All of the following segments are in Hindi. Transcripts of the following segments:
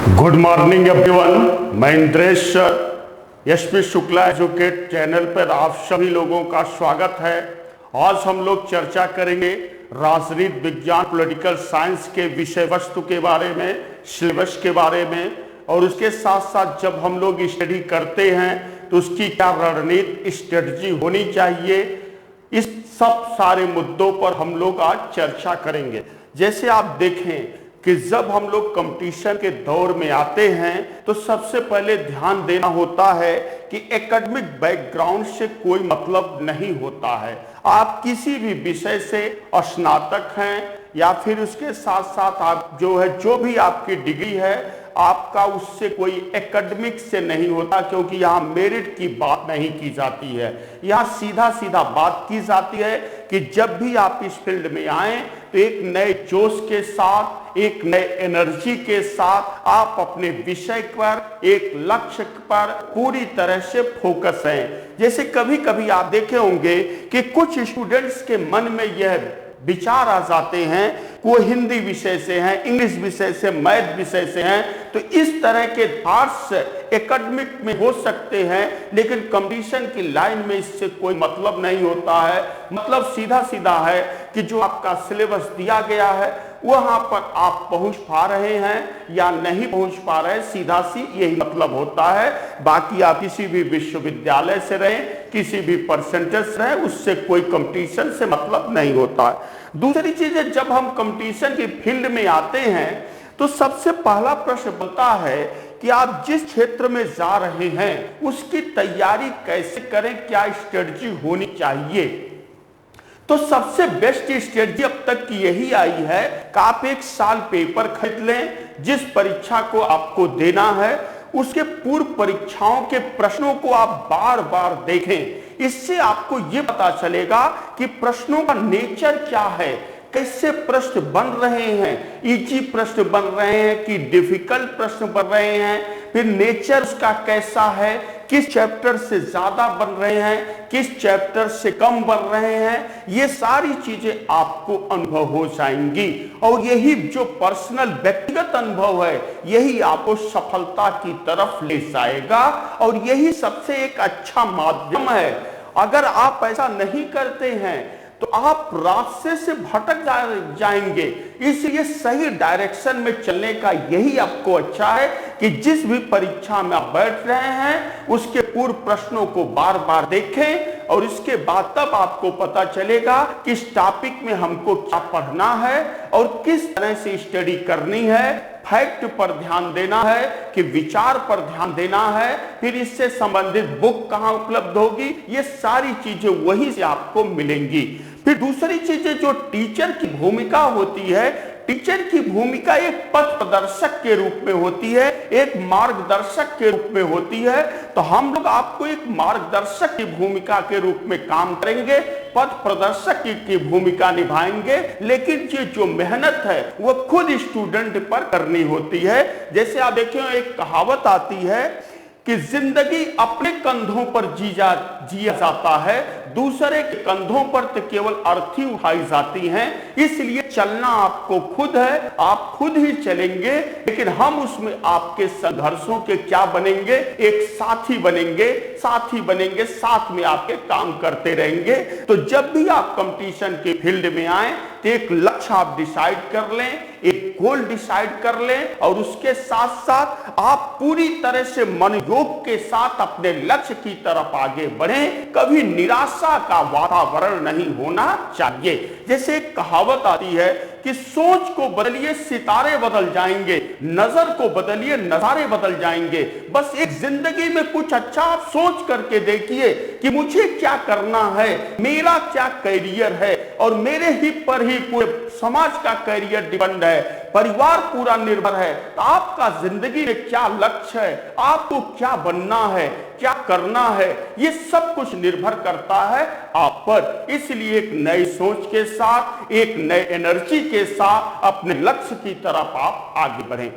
Good morning everyone. मैं Indresh SP Shukla educate channel पर आप सभी लोगों का स्वागत है। आज हम लोग चर्चा करेंगे राजनीति विज्ञान पॉलिटिकल साइंस के विषय वस्तु के बारे में, सिलेबस के बारे में, और उसके साथ साथ जब हम लोग स्टडी करते हैं तो उसकी क्या रणनीति स्ट्रेटजी होनी चाहिए, इस सब सारे मुद्दों पर हम लोग आज चर्चा करेंगे। जैसे आप देखें कि जब हम लोग कंपटीशन के दौर में आते हैं तो सबसे पहले ध्यान देना होता है कि एकेडमिक बैकग्राउंड से कोई मतलब नहीं होता है। आप किसी भी विषय से स्नातक हैं या फिर उसके साथ साथ आप जो भी आपकी डिग्री है, आपका उससे कोई एकेडमिक से नहीं होता, क्योंकि यहाँ मेरिट की बात नहीं की जाती है। यहाँ सीधा सीधा बात की जाती है कि जब भी आप इस फील्ड में आए तो एक नए जोश के साथ, एक नए एनर्जी के साथ आप अपने विषय पर, एक लक्ष्य पर पूरी तरह से फोकस हैं। जैसे कभी कभी आप देखे होंगे कि कुछ स्टूडेंट्स के मन में यह विचार आ जाते हैं, वो हिंदी विषय से हैं, इंग्लिश विषय से, मैथ विषय से हैं, तो इस तरह के थॉट्स एकेडमिक में हो सकते हैं, लेकिन कंपटीशन की लाइन में इससे कोई मतलब नहीं होता है। मतलब सीधा सीधा है कि जो आपका सिलेबस दिया गया है वहां पर आप पहुंच पा रहे हैं या नहीं पहुंच पा रहे, सीधा सी यही मतलब होता है। बाकी आप किसी भी विश्वविद्यालय से रहें, किसी भी परसेंटेज से रहें, उससे कोई कंपटीशन से मतलब नहीं होता है। दूसरी चीज है, जब हम कंपटीशन की फील्ड में आते हैं तो सबसे पहला प्रश्न बनता है कि आप जिस क्षेत्र में जा रहे हैं उसकी तैयारी कैसे करें, क्या स्ट्रेटजी होनी चाहिए। तो सबसे बेस्ट स्ट्रेटजी अब तक की यही आई है कि आप एक साल पेपर खरीद लें, जिस परीक्षा को आपको देना है उसके पूर्व परीक्षाओं के प्रश्नों को आप बार बार देखें। इससे आपको यह पता चलेगा कि प्रश्नों का नेचर क्या है, कैसे प्रश्न बन रहे हैं, इजी प्रश्न बन रहे हैं कि डिफिकल्ट प्रश्न बन रहे हैं, फिर नेचर उसका कैसा है, किस चैप्टर से ज्यादा बन रहे हैं, किस चैप्टर से कम बन रहे हैं। ये सारी चीजें आपको अनुभव हो जाएंगी और यही जो पर्सनल व्यक्तिगत अनुभव है यही आपको सफलता की तरफ ले जाएगा और यही सबसे एक अच्छा माध्यम है। अगर आप ऐसा नहीं करते हैं तो आप रास्ते से भटक जाएंगे। इसलिए सही डायरेक्शन में चलने का यही आपको अच्छा है कि जिस भी परीक्षा में आप बैठ रहे हैं उसके पूर्व प्रश्नों को बार बार देखें और इसके बाद तब आपको पता चलेगा कि इस टॉपिक में हमको क्या पढ़ना है और किस तरह से स्टडी करनी है। फैक्ट पर ध्यान देना है कि विचार पर ध्यान देना है, फिर इससे संबंधित बुक कहां उपलब्ध होगी, ये सारी चीजें वहीं से आपको मिलेंगी। फिर दूसरी चीजें जो टीचर की भूमिका होती है, टीचर की भूमिका एक पथ प्रदर्शक के रूप में होती है, एक मार्गदर्शक के रूप में होती है। तो हम लोग आपको एक मार्गदर्शक की भूमिका के रूप में काम करेंगे, पथ प्रदर्शक की भूमिका निभाएंगे, लेकिन ये जो मेहनत है वो खुद स्टूडेंट पर करनी होती है। जैसे आप देखिए, एक कहावत आती है कि जिंदगी अपने कंधों पर जिया जाता है, दूसरे के कंधों पर तो केवल अर्थी उठाई जाती हैं। इसलिए चलना आपको खुद है, आप खुद ही चलेंगे, लेकिन हम उसमें आपके संघर्षों के क्या बनेंगे, एक साथी बनेंगे, साथी बनेंगे, साथ में आपके काम करते रहेंगे। तो जब भी आप कंपटीशन के फील्ड में आए तो एक लक्ष्य आप डिसाइड कर लें, एक गोल डिसाइड कर लें और उसके साथ साथ आप पूरी तरह से मनोयोग के साथ अपने लक्ष्य की तरफ आगे बढ़ें। कभी निराशा का वातावरण नहीं होना चाहिए। जैसे एक कहावत आती है कि सोच को बदलिए सितारे बदल जाएंगे, नजर को बदलिए नजारे बदल जाएंगे। बस एक जिंदगी में कुछ अच्छा आप सोच करके देखिए कि मुझे क्या करना है, मेरा क्या करियर है और मेरे ही पर ही पूरे समाज का करियर डिपेंड है, परिवार पूरा निर्भर है। तो आपका जिंदगी में क्या लक्ष्य है, आपको क्या बनना है, क्या करना है, ये सब कुछ निर्भर करता है आप पर। इसलिए एक नई सोच के साथ, एक नए एनर्जी के साथ अपने लक्ष्य की तरफ आप आगे बढ़ें।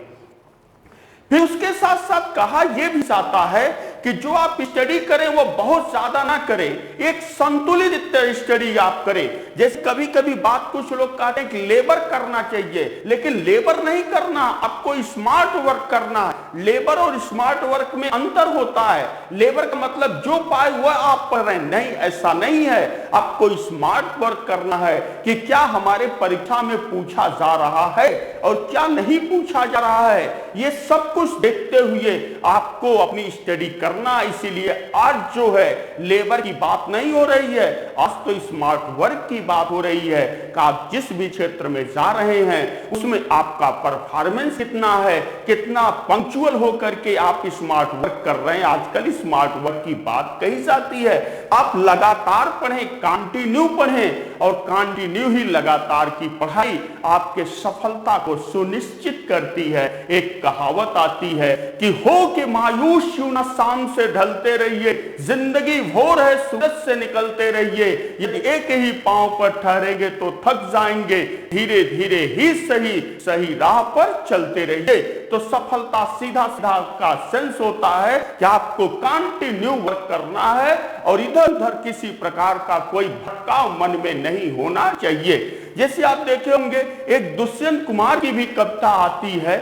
फिर उसके साथ साथ कहा यह भी जाता है कि जो आप स्टडी करें वो बहुत ज्यादा ना करें, एक संतुलित स्टडी आप करें। जैसे कभी कभी बात कुछ लोग कहते हैं कि लेबर करना चाहिए, लेकिन लेबर नहीं करना, आपको स्मार्ट वर्क करना है। लेबर और स्मार्ट वर्क में अंतर होता है। लेबर का मतलब जो पाए वह आप पढ़ रहे हैं, नहीं, ऐसा नहीं है। आपको स्मार्ट वर्क करना है कि क्या हमारे परीक्षा में पूछा जा रहा है और क्या नहीं पूछा जा रहा है, ये सब कुछ देखते हुए आपको अपनी स्टडी करना। इसीलिए आज जो है लेबर की बात नहीं हो रही है, आज तो स्मार्ट वर्क की बात हो रही है कि आप जिस भी क्षेत्र में जा रहे हैं उसमें आपका परफॉर्मेंस कितना है, कितना पंक्चुअल होकर के आप स्मार्ट वर्क कर रहे हैं। आजकल स्मार्ट वर्क की बात कही जाती है। आप लगातार पढ़ें, कंटिन्यू पढ़ें, और कंटिन्यू ही लगातार की पढ़ाई आपके सफलता को सुनिश्चित करती है। एक कहावत आती है कि हो के मायूस यूं न शाम से ढलते रहिए, जिंदगी भोर है सूरज से निकलते रहिए। यदि एक ही पांव पर ठहरेंगे तो थक जाएंगे, धीरे धीरे ही सही सही राह पर चलते रहिए। तो सफलता सीधा सीधा का सेंस होता है कि आपको कंटिन्यू वर्क करना है और इधर उधर किसी प्रकार का कोई भटकाव मन में नहीं होना चाहिए। जैसे आप देखे होंगे एक दुष्यंत कुमार की भी कविता आती है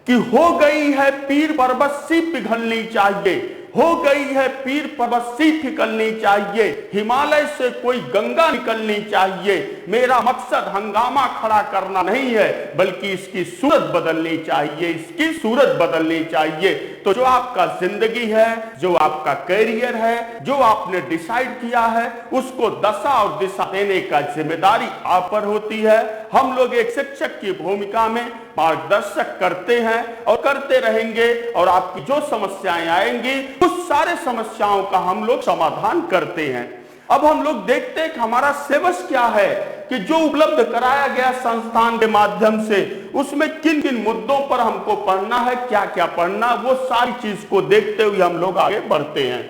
कि हो गई है पीर पर्वत सी पिघलनी चाहिए, हो गई है पीर पर्वत सी पिघलनी चाहिए, हिमालय से कोई गंगा निकलनी चाहिए। मेरा मकसद हंगामा खड़ा करना नहीं है, बल्कि इसकी सूरत बदलनी चाहिए, इसकी सूरत बदलनी चाहिए। तो जो आपका जिंदगी है, जो आपका कैरियर है, जो आपने डिसाइड किया है, उसको दशा और दिशा देने का जिम्मेदारी आप पर होती है। हम लोग एक शिक्षक की भूमिका में मार्गदर्शक करते हैं और करते रहेंगे, और आपकी जो समस्याएं आएंगी उस सारे समस्याओं का हम लोग समाधान करते हैं। अब हम लोग देखते हैं कि हमारा सिलेबस क्या है, कि जो उपलब्ध कराया गया संस्थान के माध्यम से उसमें किन किन मुद्दों पर हमको पढ़ना है, क्या क्या पढ़ना, वो सारी चीज को देखते हुए हम लोग आगे बढ़ते हैं।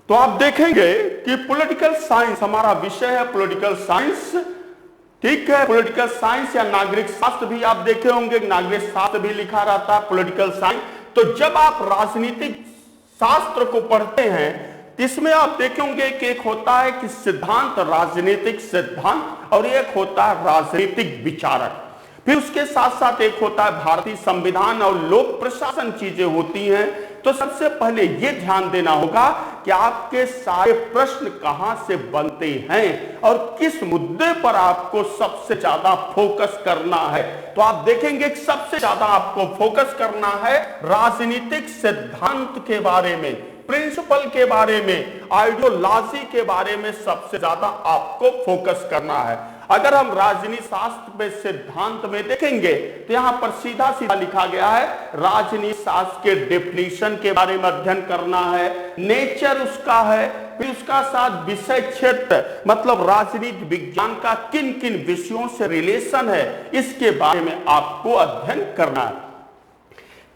तो आप देखेंगे कि पॉलिटिकल साइंस हमारा विषय है, पॉलिटिकल साइंस, ठीक है। पॉलिटिकल साइंस या नागरिक शास्त्र भी आप देखे होंगे, नागरिक शास्त्र भी लिखा रहता है, पॉलिटिकल साइंस। तो जब आप राजनीतिक शास्त्र को पढ़ते हैं, इसमें आप देखे होंगे कि एक होता है कि सिद्धांत, राजनीतिक सिद्धांत, और एक होता है राजनीतिक विचारक। फिर उसके साथ साथ एक होता है भारतीय संविधान और लोक प्रशासन चीजें होती हैं। तो सबसे पहले यह ध्यान देना होगा कि आपके सारे प्रश्न कहां से बनते हैं और किस मुद्दे पर आपको सबसे ज्यादा फोकस करना है। तो आप देखेंगे कि सबसे ज्यादा आपको फोकस करना है राजनीतिक सिद्धांत के बारे में, प्रिंसिपल के बारे में, आइडियोलॉजी के बारे में सबसे ज्यादा आपको फोकस करना है। अगर हम राजनीति शास्त्र में सिद्धांत में देखेंगे तो यहां पर सीधा सीधा लिखा गया है राजनीति शास्त्र के डेफिनेशन के बारे में अध्ययन करना है, नेचर उसका है, फिर उसका साथ विषय क्षेत्र मतलब राजनीति विज्ञान का किन किन विषयों से रिलेशन है, इसके बारे में आपको अध्ययन करना है।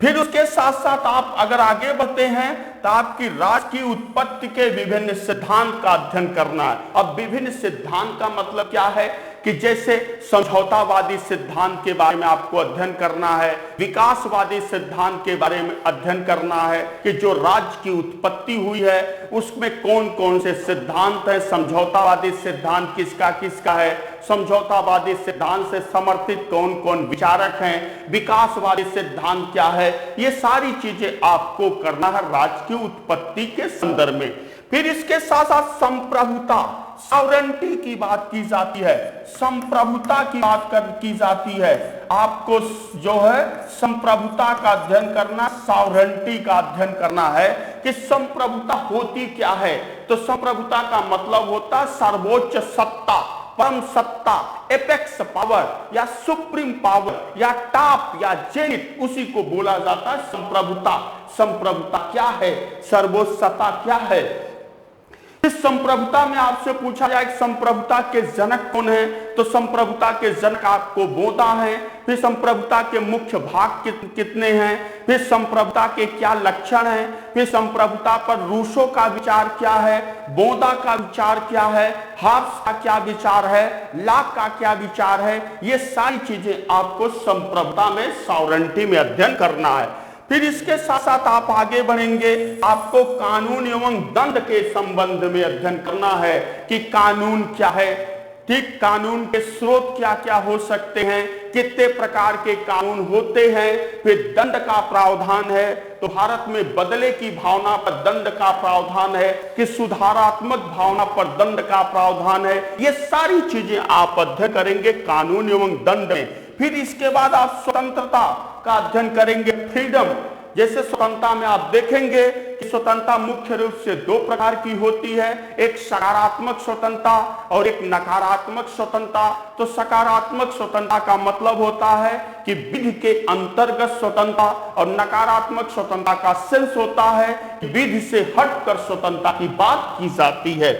फिर उसके साथ साथ आप अगर आगे बढ़ते हैं तो आपकी राष्ट्र की उत्पत्ति के विभिन्न सिद्धांत का अध्ययन करना है। अब विभिन्न सिद्धांत का मतलब क्या है कि जैसे समझौतावादी सिद्धांत के बारे में आपको अध्ययन करना है, विकासवादी सिद्धांत के बारे में अध्ययन करना है कि जो राज्य की उत्पत्ति हुई है उसमें कौन कौन से सिद्धांत हैं, समझौतावादी सिद्धांत किसका किसका है, समझौतावादी सिद्धांत से समर्थित कौन कौन विचारक हैं, विकासवादी सिद्धांत क्या है, ये सारी चीजें आपको करना है राज्य की उत्पत्ति के संदर्भ में। फिर इसके साथ साथ संप्रभुता, सॉवरेंटी की बात की जाती है, संप्रभुता की बात की जाती है। आपको जो है संप्रभुता का अध्ययन करना, सॉवरेंटी का अध्ययन करना है कि संप्रभुता होती क्या है। तो संप्रभुता का मतलब होता है सर्वोच्च सत्ता, परम सत्ता, एपेक्स पावर या सुप्रीम पावर या टॉप या जेनिथ, उसी को बोला जाता है संप्रभुता। संप्रभुता क्या है, सर्वोच्च सत्ता क्या है। इस संप्रभुता में आपसे पूछा जाए कि संप्रभुता के जनक कौन है, तो संप्रभुता के जनक आपको बोधा है। फिर संप्रभुता के मुख्य भाग कितने हैं, फिर संप्रभुता के क्या लक्षण हैं, फिर संप्रभुता पर रूसो का विचार क्या है, बोधा का विचार क्या है, हाब्स का क्या विचार है, लॉक का क्या विचार है। ये सारी चीजें आपको संप्रभुता में, सॉवरेंटी में अध्ययन करना है। फिर इसके साथ साथ आप आगे बढ़ेंगे, आपको कानून एवं दंड के संबंध में अध्ययन करना है कि कानून क्या है, ठीक, कानून के स्रोत क्या क्या हो सकते हैं, कितने प्रकार के कानून होते हैं, फिर दंड का प्रावधान है तो भारत में बदले की भावना पर दंड का प्रावधान है कि सुधारात्मक भावना पर दंड का प्रावधान है। ये सारी चीजें आप अध्ययन करेंगे कानून एवं दंड में। फिर इसके बाद आप स्वतंत्रता का अध्ययन करेंगे, फ्रीडम। जैसे स्वतंत्रता में आप देखेंगे कि स्वतंत्रता मुख्य रूप से दो प्रकार की होती है, एक सकारात्मक स्वतंत्रता और एक नकारात्मक स्वतंत्रता। तो सकारात्मक स्वतंत्रता का मतलब होता है कि विधि के अंतर्गत स्वतंत्रता, और नकारात्मक स्वतंत्रता का सेंस होता है कि विधि से हटकर स्वतंत्रता की बात की जाती है।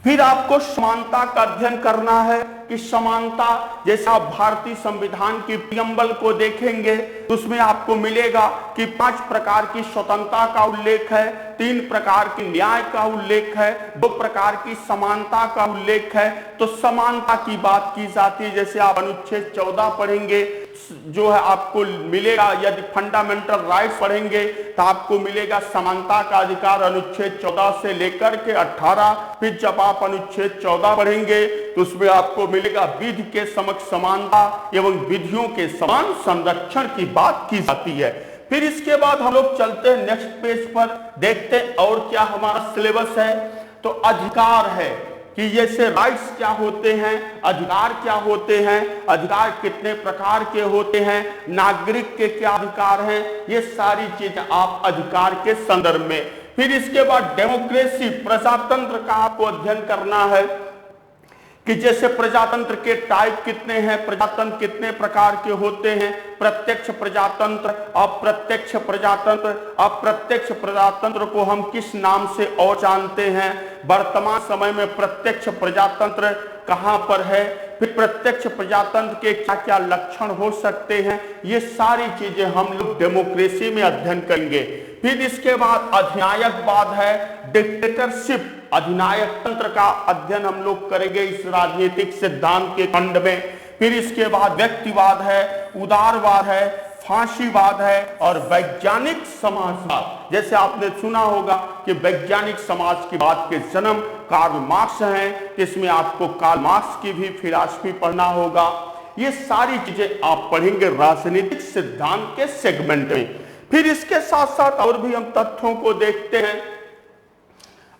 फिर आपको समानता का अध्ययन करना है कि समानता, जैसे आप भारतीय संविधान की प्रियम्बल को देखेंगे तो उसमें आपको मिलेगा कि 5 प्रकार की स्वतंत्रता का उल्लेख है, 3 प्रकार की न्याय का उल्लेख है, 2 प्रकार की समानता का उल्लेख है। तो समानता की बात की जाती है, जैसे आप अनुच्छेद 14 पढ़ेंगे जो है आपको मिलेगा, यदि फंडामेंटल राइट्स पढ़ेंगे तो आपको मिलेगा समानता का अधिकार अनुच्छेद 14 से लेकर के 18। फिर जब आप अनुच्छेद 14 पढ़ेंगे तो उसमें आपको मिलेगा विधि के समक्ष समानता एवं विधियों के समान संरक्षण की बात की जाती है। फिर इसके बाद हम लोग चलते हैं नेक्स्ट पेज पर, देखते हैं और क्या हमारा सिलेबस है। तो अधिकार है कि जैसे राइट्स क्या होते हैं, अधिकार क्या होते हैं, अधिकार कितने प्रकार के होते हैं, नागरिक के क्या अधिकार हैं, ये सारी चीजें आप अधिकार के संदर्भ में। फिर इसके बाद डेमोक्रेसी, प्रजातंत्र का आपको अध्ययन करना है कि जैसे प्रजातंत्र के टाइप कितने हैं, प्रजातंत्र कितने प्रकार के होते हैं, प्रत्यक्ष प्रजातंत्र, अप्रत्यक्ष प्रजातंत्र। अप्रत्यक्ष प्रजातंत्र को हम किस नाम से और जानते हैं, वर्तमान समय में प्रत्यक्ष प्रजातंत्र कहां पर है, फिर प्रत्यक्ष प्रजातंत्र के क्या क्या लक्षण हो सकते हैं, ये सारी चीजें हम लोग डेमोक्रेसी में अध्ययन करेंगे। फिर इसके बाद अधिनायकवाद है, डिक्टेटरशिप, अधिनायक तंत्र का अध्ययन हम लोग करेंगे इस राजनीतिक सिद्धांत के खंड में। फिर इसके बाद व्यक्तिवाद है, उदारवाद है, फांसीवाद है और वैज्ञानिक समाजवाद। जैसे आपने सुना होगा कि वैज्ञानिक समाज की बात के जन्म कार्ल मार्क्स हैं, इसमें आपको कार्ल मार्क्स की भी फिलॉसफी पढ़ना होगा। ये सारी चीजें आप पढ़ेंगे राजनीतिक सिद्धांत के सेगमेंट में। फिर इसके साथ साथ और भी हम तथ्यों को देखते हैं।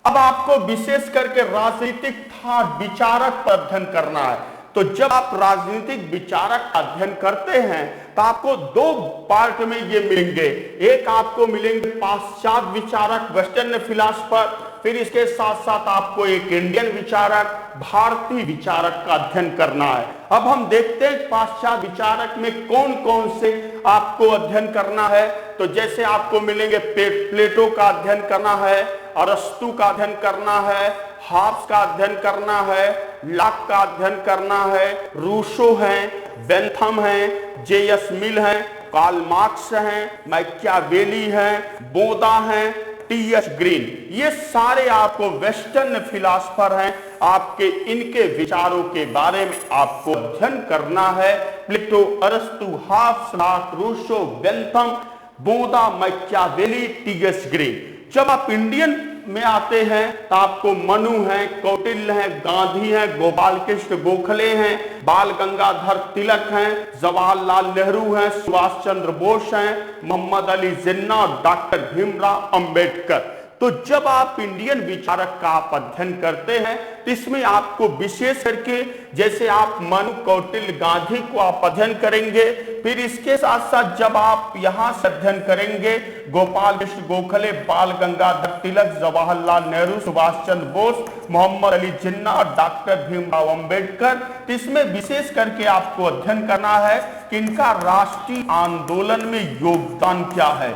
अब आपको विशेष करके राजनीतिक था विचारक पर अध्ययन करना है। तो जब आप राजनीतिक विचारक अध्ययन करते हैं तो आपको 2 पार्ट में ये मिलेंगे, एक आपको मिलेंगे पाश्चात्य विचारक, वेस्टर्न फिलॉसफर, फिर इसके साथ साथ आपको एक इंडियन विचारक, भारतीय विचारक का अध्ययन करना है। अब हम देखते हैं पाश्चात्य विचारक में कौन कौन से आपको अध्ययन करना है। तो जैसे आपको मिलेंगे प्लेटो का अध्ययन करना है, अरस्तु का अध्ययन करना है, हाब्स का अध्ययन करना है, लॉक का अध्ययन करना है, रूसो हैं, बेंथम हैं, जे.एस. मिल हैं, कार्ल मार्क्स हैं, मैकियावेली हैं, बोदा हैं, टी.एच. ग्रीन। ये सारे आपको वेस्टर्न फिलॉसफर हैं। आपके इनके विचारों के बारे में आपको अध्ययन करना है। प्लेटो, अरस्तु, Hobbes, Locke, Rousseau, Bentham, Bodin, Machiavelli, TH. Green. जब आप इंडियन में आते हैं तो आपको मनु हैं, कौटिल्य हैं, गांधी हैं, गोपाल कृष्ण गोखले हैं, बाल गंगाधर तिलक हैं, जवाहरलाल नेहरू हैं, सुभाष चंद्र बोस हैं, मोहम्मद अली जिन्ना और डॉक्टर भीमराव अंबेडकर। तो जब आप इंडियन विचारक का आप अध्ययन करते हैं तो इसमें आपको विशेष करके जैसे आप मनु, कौटिल्य, गांधी को आप अध्ययन करेंगे। फिर इसके साथ साथ जब आप यहां से अध्ययन करेंगे गोपाल कृष्ण गोखले, बाल गंगाधर तिलक, जवाहरलाल नेहरू, सुभाष चंद्र बोस, मोहम्मद अली जिन्ना और डॉक्टर भीमराव अंबेडकर, तो इसमें विशेष करके आपको अध्ययन करना है कि इनका राष्ट्रीय आंदोलन में योगदान क्या है।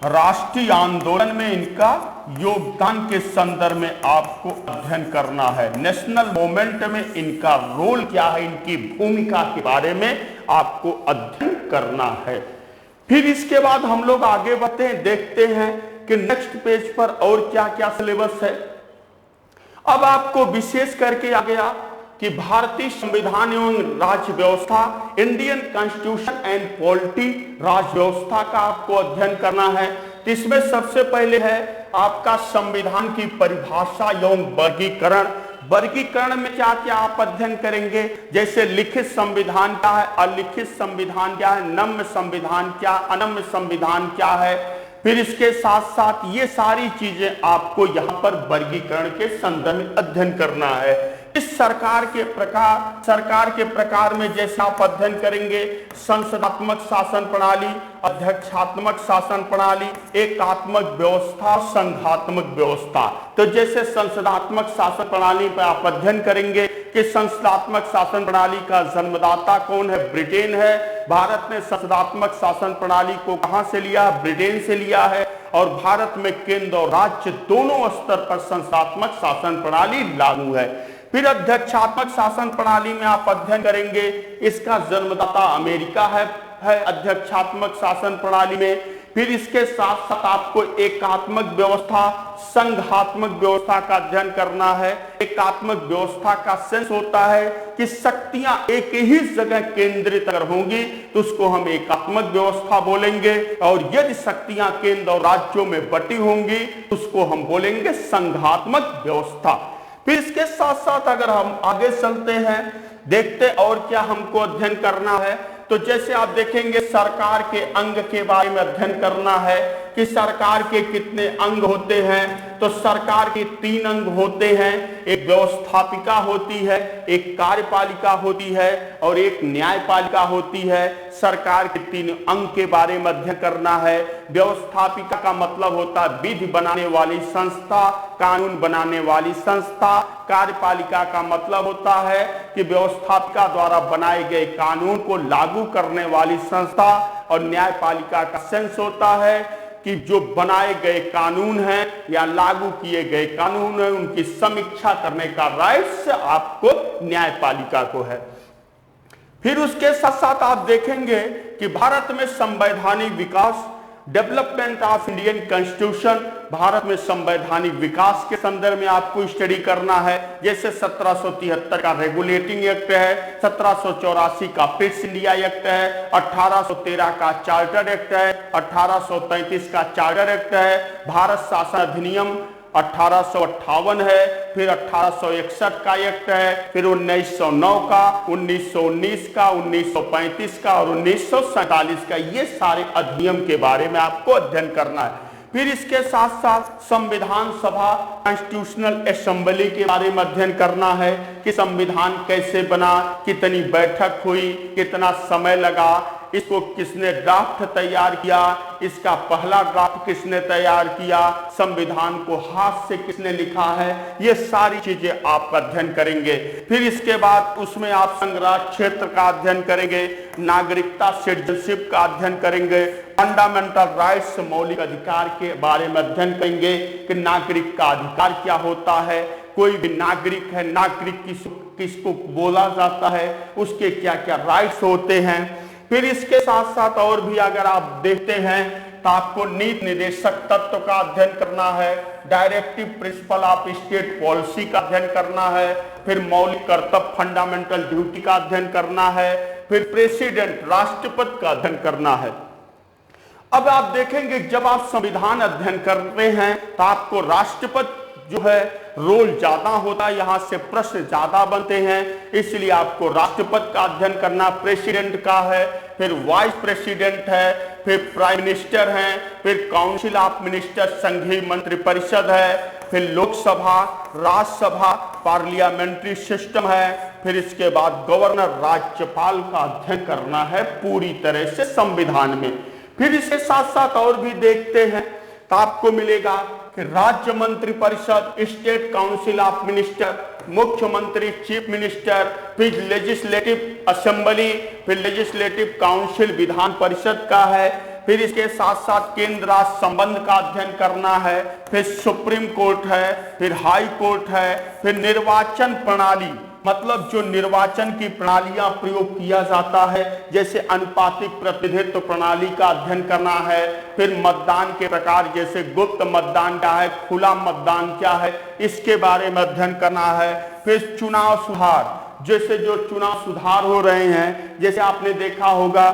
राष्ट्रीय आंदोलन में इनका योगदान के संदर्भ में आपको अध्ययन करना है। नेशनल मूवमेंट में इनका रोल क्या है, इनकी भूमिका के बारे में आपको अध्ययन करना है। फिर इसके बाद हम लोग आगे बढ़ते हैं, देखते हैं कि नेक्स्ट पेज पर और क्या क्या सिलेबस है। अब आपको विशेष करके आ गया कि भारतीय संविधान एवं राज्य व्यवस्था, इंडियन कॉन्स्टिट्यूशन एंड पॉलिटी, राज्य व्यवस्था का आपको अध्ययन करना है। तो इसमें सबसे पहले है आपका संविधान की परिभाषा एवं वर्गीकरण। वर्गीकरण में क्या क्या आप अध्ययन करेंगे, जैसे लिखित संविधान क्या है, अलिखित संविधान क्या है, नम्य संविधान क्या, अनम्य संविधान क्या है। फिर इसके साथ साथ ये सारी चीजें आपको यहाँ पर वर्गीकरण के संदर्भ में अध्ययन करना है। इस सरकार के प्रकार में जैसे आप अध्ययन करेंगे संसदात्मक शासन प्रणाली, अध्यक्षात्मक शासन प्रणाली, एकात्मक व्यवस्था, संघात्मक व्यवस्था। तो जैसे संसदात्मक शासन प्रणाली पर आप अध्ययन करेंगे कि संसदात्मक शासन प्रणाली का जन्मदाता कौन है, ब्रिटेन है। भारत ने संसदात्मक शासन प्रणाली को कहां से लिया, ब्रिटेन से लिया है। और भारत में केंद्र और राज्य दोनों स्तर पर संसदात्मक शासन प्रणाली लागू है। फिर अध्यक्षात्मक शासन प्रणाली में आप अध्ययन करेंगे, इसका जन्मदाता अमेरिका है अध्यक्षात्मक शासन प्रणाली में। फिर इसके साथ साथ आपको एकात्मक व्यवस्था, संघात्मक व्यवस्था का अध्ययन करना है। एकात्मक व्यवस्था का सेंस होता है कि शक्तियां एक ही जगह केंद्रित अगर होंगी तो उसको हम एकात्मक व्यवस्था बोलेंगे, और यदि शक्तियां केंद्र और राज्यों में बटी होंगी तो उसको हम बोलेंगे संघात्मक व्यवस्था। फिर इसके साथ साथ अगर हम आगे चलते हैं, देखते और क्या हमको अध्ययन करना है, तो जैसे आप देखेंगे सरकार के अंग के बारे में अध्ययन करना है कि सरकार के कितने अंग होते हैं। तो सरकार के 3 अंग होते हैं, एक व्यवस्थापिका होती है, एक कार्यपालिका होती है और एक न्यायपालिका होती है। सरकार के 3 अंग के बारे में अध्ययन करना है। व्यवस्थापिका का मतलब होता है विधि बनाने वाली संस्था, कानून बनाने वाली संस्था। कार्यपालिका का मतलब होता है कि व्यवस्थापिका द्वारा बनाए गए कानून को लागू करने वाली संस्था। और न्यायपालिका का सेंस होता है कि जो बनाए गए कानून हैं या लागू किए गए कानून हैं उनकी समीक्षा करने का राइट्स आपको न्यायपालिका को है। फिर उसके साथ साथ आप देखेंगे कि भारत में संवैधानिक विकास, development of Indian constitution, Bharat में संवैधानिक विकास के संदर्भ में आपको स्टडी करना है। जैसे 1773 का रेगुलेटिंग एक्ट है, 1784 का फिट्स इंडिया एक्ट है, 1813 का चार्टर एक्ट है, 1833 का चार्टर एक्ट है, भारत शासन अधिनियम 1858 है, फिर 1861 का एक्ट है, फिर 1909 का, 1919 का, 1935 का और 1947 का। ये सारे अधिनियम के बारे में आपको अध्ययन करना है। फिर इसके साथ साथ संविधान सभा, कॉन्स्टिट्यूशनल असेंबली के बारे में अध्ययन करना है कि संविधान कैसे बना, कितनी बैठक हुई, कितना समय लगा, इसको किसने ड्राफ्ट तैयार किया, इसका पहला ड्राफ्ट किसने तैयार किया, संविधान को हाथ से किसने लिखा है। ये सारी चीजें आप अध्ययन करेंगे। फिर इसके बाद उसमें आप संघराज क्षेत्र का अध्ययन करेंगे, नागरिकता सिटीजनशिप का अध्ययन करेंगे, फंडामेंटल राइट्स मौलिक अधिकार के बारे में अध्ययन करेंगे कि नागरिक का अधिकार क्या होता है, कोई भी नागरिक है, नागरिक किसको बोला जाता है, उसके क्या क्या राइट्स होते हैं। फिर इसके साथ साथ और भी अगर आप देखते हैं तो आपको नीति निर्देशक तत्व का अध्ययन करना है, directive principle of state policy का अध्ययन करना है, फिर मौलिक कर्तव्य फंडामेंटल ड्यूटी का अध्ययन करना है, फिर प्रेसिडेंट राष्ट्रपति का अध्ययन करना है। अब आप देखेंगे जब आप संविधान अध्ययन कर रहे हैं तो आपको राष्ट्रपति जो है रोल ज्यादा होता है, यहां से प्रश्न ज्यादा बनते हैं, इसलिए आपको राष्ट्रपति का अध्ययन करना। प्रेसिडेंट का है, फिर वाइस प्रेसिडेंट है, फिर प्राइम मिनिस्टर है, फिर काउंसिल ऑफ मिनिस्टर संघीय मंत्रिपरिषद है, फिर लोकसभा, राज्यसभा, पार्लियामेंट्री सिस्टम है, फिर इसके बाद गवर्नर राज्यपाल का अध्ययन करना है पूरी तरह से संविधान में। फिर इसके साथ साथ और भी देखते हैं तो आपको मिलेगा कि राज्य मंत्रिपरिषद, स्टेट काउंसिल ऑफ मिनिस्टर, मुख्यमंत्री चीफ मिनिस्टर, फिर लेजिस्लेटिव असेंबली, फिर लेजिस्लेटिव काउंसिल विधान परिषद का है। फिर इसके साथ साथ केंद्र राज्य संबंध का अध्ययन करना है, फिर सुप्रीम कोर्ट है, फिर हाई कोर्ट है, फिर निर्वाचन प्रणाली, मतलब जो निर्वाचन की प्रणालियां प्रयोग किया जाता है, जैसे अनुपातिक प्रतिनिधित्व प्रणाली का अध्ययन करना है। फिर मतदान के प्रकार, जैसे गुप्त मतदान क्या है, खुला मतदान क्या है, इसके बारे में अध्ययन करना है। फिर चुनाव सुधार, जैसे जो चुनाव सुधार हो रहे हैं, जैसे आपने देखा होगा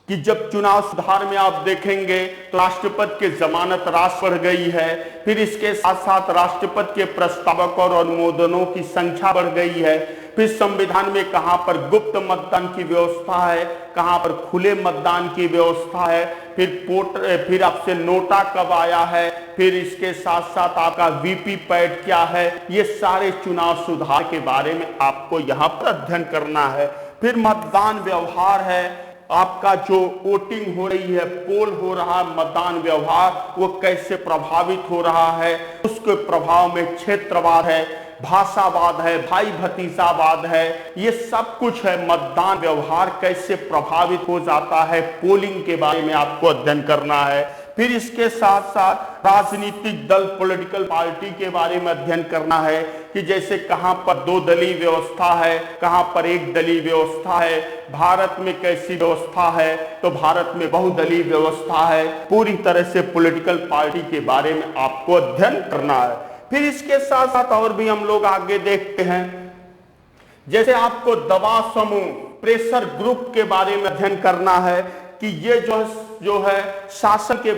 कि जब चुनाव सुधार में आप देखेंगे तो राष्ट्रपति की जमानत राशि बढ़ गई है, फिर इसके साथ साथ राष्ट्रपति के प्रस्तावक और अनुमोदनों की संख्या बढ़ गई है, फिर संविधान में कहां पर गुप्त मतदान की व्यवस्था है, कहां पर खुले मतदान की व्यवस्था है, फिर आपसे नोटा कब आया है, फिर इसके साथ साथ आपका वीवीपैट क्या है, ये सारे चुनाव सुधार के बारे में आपको यहां पर अध्ययन करना है। फिर मतदान व्यवहार है, आपका जो वोटिंग हो रही है, पोल हो रहा है, मतदान व्यवहार वो कैसे प्रभावित हो रहा है, उसके प्रभाव में क्षेत्रवाद है, भाषावाद है, भाई भतीजावाद है, ये सब कुछ है। मतदान व्यवहार कैसे प्रभावित हो जाता है, पोलिंग के बारे में आपको अध्ययन करना है। फिर इसके साथ साथ राजनीतिक दल, पॉलिटिकल पार्टी के बारे में अध्ययन करना है कि जैसे कहां पर दो दलीय व्यवस्था है, कहां पर एक दलीय व्यवस्था है, भारत में कैसी व्यवस्था है, तो भारत में बहुदलीय व्यवस्था है। पूरी तरह से पॉलिटिकल पार्टी के बारे में आपको अध्ययन करना है। फिर इसके साथ साथ और भी हम लोग आगे देखते हैं, जैसे आपको दबाव समूह, प्रेशर ग्रुप के बारे में अध्ययन करना है कि ये जो है शासन के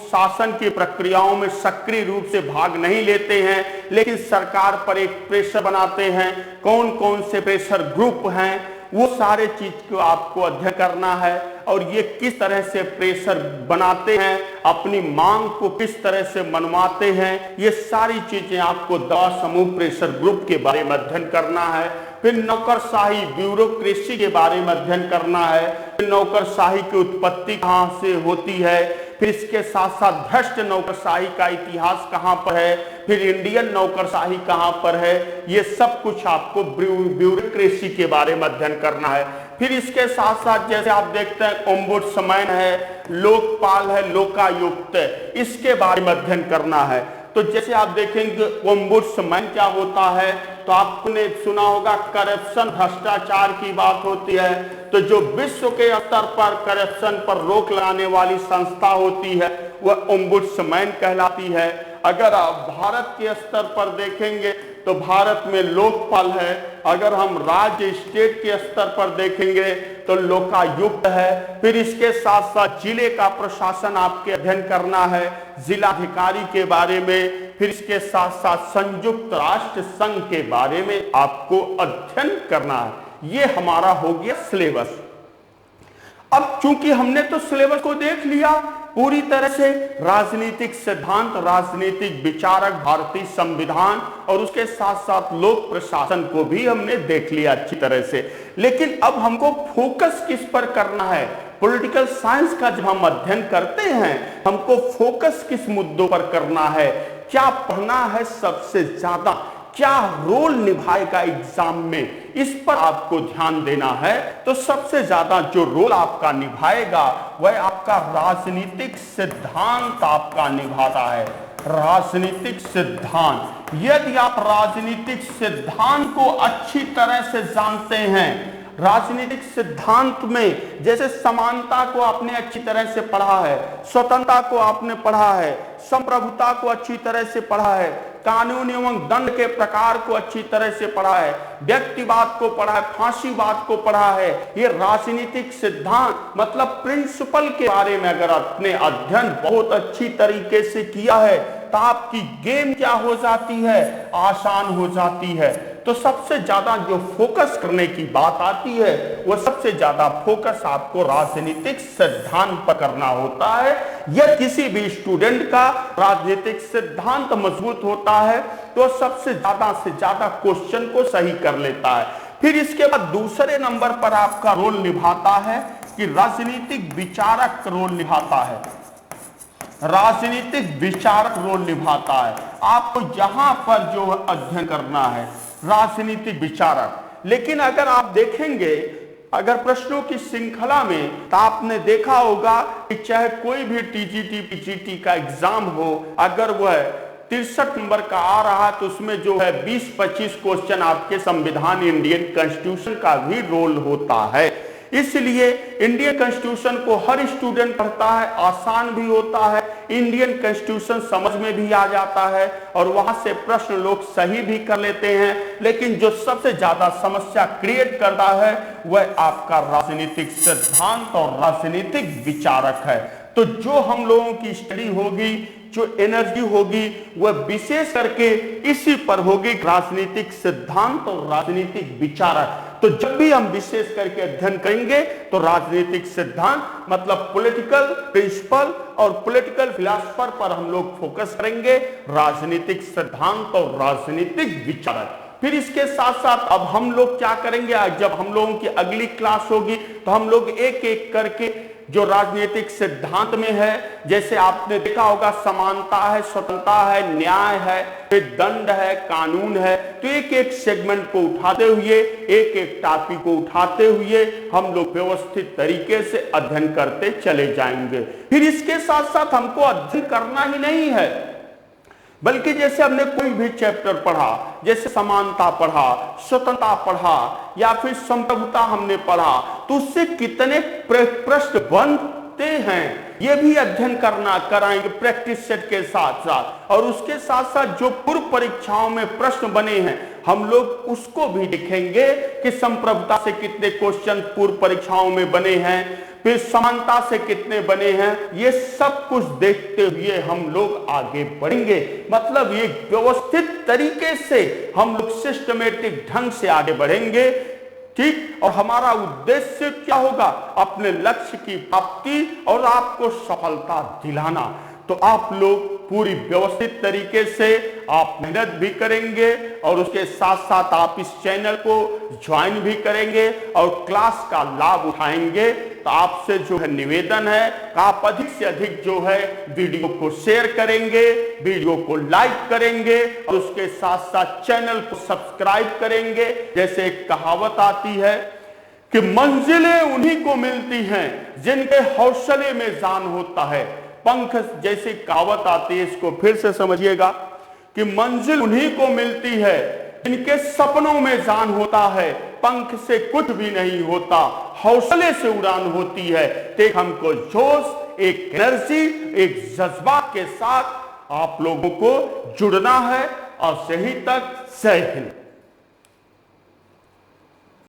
शासन की प्रक्रियाओं में सक्रिय रूप से भाग नहीं लेते हैं, लेकिन सरकार पर एक प्रेशर बनाते हैं। कौन कौन से प्रेशर ग्रुप हैं, वो सारे चीज को आपको अध्ययन करना है, और ये किस तरह से प्रेशर बनाते हैं, अपनी मांग को किस तरह से मनवाते हैं, ये सारी चीजें आपको दबाव समूह, प्रेशर ग्रुप के बारे में अध्ययन करना है। फिर नौकरशाही, ब्यूरोक्रेसी के बारे में अध्ययन करना है, फिर नौकरशाही की उत्पत्ति कहां से होती है, फिर इसके साथ साथ भ्रष्ट नौकरशाही का इतिहास कहां पर है, फिर इंडियन नौकरशाही कहां पर है, ये सब कुछ आपको ब्यूरोक्रेसी के बारे में अध्ययन करना है। फिर इसके साथ साथ जैसे आप देखते हैं ओम्बुड्समैन है, लोकपाल है, लोकायुक्त है, इसके बारे में अध्ययन करना है। तो जैसे आप देखेंगे ओम्बुड्समैन क्या होता है, तो आपने सुना होगा करप्शन, भ्रष्टाचार की बात होती है, तो जो विश्व के स्तर पर करप्शन पर रोक लगाने वाली संस्था होती है वह ओम्बुड्समैन कहलाती है। अगर आप भारत के स्तर पर देखेंगे तो भारत में लोकपाल है, अगर हम राज्य स्टेट के स्तर पर देखेंगे तो लोकायुक्त है। फिर इसके साथ साथ जिले का प्रशासन आपके अध्ययन करना है, जिलाधिकारी के बारे में। फिर इसके साथ साथ संयुक्त राष्ट्र संघ के बारे में आपको अध्ययन करना है। ये हमारा हो गया सिलेबस। अब चूंकि हमने तो सिलेबस को देख लिया पूरी तरह से, राजनीतिक सिद्धांत, राजनीतिक विचारक, भारतीय संविधान और उसके साथ साथ लोक प्रशासन को भी हमने देख लिया अच्छी तरह से, लेकिन अब हमको फोकस किस पर करना है। पॉलिटिकल साइंस का जब हम अध्ययन करते हैं, हमको फोकस किस मुद्दों पर करना है, क्या पढ़ना है, सबसे ज्यादा क्या रोल निभाएगा एग्जाम में, इस पर आपको ध्यान देना है। तो सबसे ज्यादा जो रोल आपका निभाएगा वह आपका राजनीतिक सिद्धांत आपका निभाता है। राजनीतिक सिद्धांत, यदि आप राजनीतिक सिद्धांत को अच्छी तरह से जानते हैं, राजनीतिक सिद्धांत में जैसे समानता को आपने अच्छी तरह से पढ़ा है, स्वतंत्रता को आपने पढ़ा है, संप्रभुता को अच्छी तरह से पढ़ा है, कानून एवं दंड के प्रकार को अच्छी तरह से पढ़ा है, व्यक्तिवाद को पढ़ा है, फांसीवाद को पढ़ा है, ये राजनीतिक सिद्धांत मतलब प्रिंसिपल के बारे में अगर आपने अध्ययन बहुत अच्छी तरीके से किया है तो आपकी गेम क्या हो जाती है, आसान हो जाती है। तो सबसे ज्यादा जो फोकस करने की बात आती है वो सबसे ज्यादा फोकस आपको राजनीतिक सिद्धांत पर करना होता है। यह किसी भी स्टूडेंट का राजनीतिक सिद्धांत मजबूत होता है तो सबसे ज्यादा से ज्यादा क्वेश्चन को सही कर लेता है। फिर इसके बाद दूसरे नंबर पर आपका रोल निभाता है कि राजनीतिक विचारक रोल निभाता है, राजनीतिक विचारक रोल निभाता है। आपको यहां पर जो अध्ययन करना है राजनीतिक विचारक। लेकिन अगर आप देखेंगे, अगर प्रश्नों की श्रृंखला में, तो आपने देखा होगा कि चाहे कोई भी टीजीटी पीजीटी का एग्जाम हो, अगर वह 63 नंबर का आ रहा तो उसमें जो है 20-25 क्वेश्चन आपके संविधान, इंडियन कॉन्स्टिट्यूशन का भी रोल होता है। इसलिए इंडियन कॉन्स्टिट्यूशन को हर स्टूडेंट पढ़ता है, आसान भी होता है, इंडियन कॉन्स्टिट्यूशन समझ में भी आ जाता है और वहां से प्रश्न लोग सही भी कर लेते हैं। लेकिन जो सबसे ज्यादा समस्या क्रिएट करता है वह आपका राजनीतिक सिद्धांत और राजनीतिक विचारक है। तो जो हम लोगों की स्टडी होगी, जो एनर्जी होगी, वह विशेष करके इसी पर होगी, राजनीतिक सिद्धांत और राजनीतिक विचारक। तो जब भी हम विशेष करके अध्ययन करेंगे तो राजनीतिक सिद्धांत मतलब पॉलिटिकल प्रिंसिपल और पॉलिटिकल फिलॉसफर पर हम लोग फोकस करेंगे, राजनीतिक सिद्धांत और राजनीतिक विचारक। फिर इसके साथ साथ अब हम लोग क्या करेंगे, जब हम लोगों की अगली क्लास होगी तो हम लोग एक एक करके जो राजनीतिक सिद्धांत में है, जैसे आपने देखा होगा समानता है, स्वतंत्रता है, न्याय है, फिर दंड है, कानून है, तो एक एक सेगमेंट को उठाते हुए, एक एक टॉपिक को उठाते हुए हम लोग व्यवस्थित तरीके से अध्ययन करते चले जाएंगे। फिर इसके साथ साथ हमको अध्ययन करना ही नहीं है, बल्कि जैसे हमने कोई भी चैप्टर पढ़ा, जैसे समानता पढ़ा, स्वतंत्रता पढ़ा या फिर संप्रभुता हमने पढ़ा, तो उससे कितने प्रश्न बनते हैं ये भी अध्ययन करना कराएंगे प्रैक्टिस सेट के साथ साथ। और उसके साथ साथ जो पूर्व परीक्षाओं में प्रश्न बने हैं हम लोग उसको भी देखेंगे कि संप्रभुता से कितने क्वेश्चन पूर्व परीक्षाओं में बने हैं, फिर समानता से कितने बने हैं, ये सब कुछ देखते हुए हम लोग आगे बढ़ेंगे। मतलब ये व्यवस्थित तरीके से हम लोग सिस्टमेटिक ढंग से आगे बढ़ेंगे, ठीक। और हमारा उद्देश्य क्या होगा, अपने लक्ष्य की प्राप्ति और आपको सफलता दिलाना। तो आप लोग पूरी व्यवस्थित तरीके से आप मेहनत भी करेंगे और उसके साथ साथ आप इस चैनल को ज्वाइन भी करेंगे और क्लास का लाभ उठाएंगे। तो आपसे जो है निवेदन है कि आप अधिक से अधिक जो है वीडियो को शेयर करेंगे, वीडियो को लाइक करेंगे और उसके साथ साथ चैनल को सब्सक्राइब करेंगे। जैसे एक कहावत आती है कि मंजिलें उन्हीं को मिलती हैं जिनके हौसले में जान होता है, पंख जैसी कहावत आती है, इसको फिर से समझिएगा कि मंजिल उन्हीं को मिलती है जिनके सपनों में जान होता है, पंख से कुछ भी नहीं होता, हौसले से उड़ान होती है। तो हमको जोश, एक एनर्जी, एक जज्बा के साथ आप लोगों को जुड़ना है। और सही तक जय हिंद।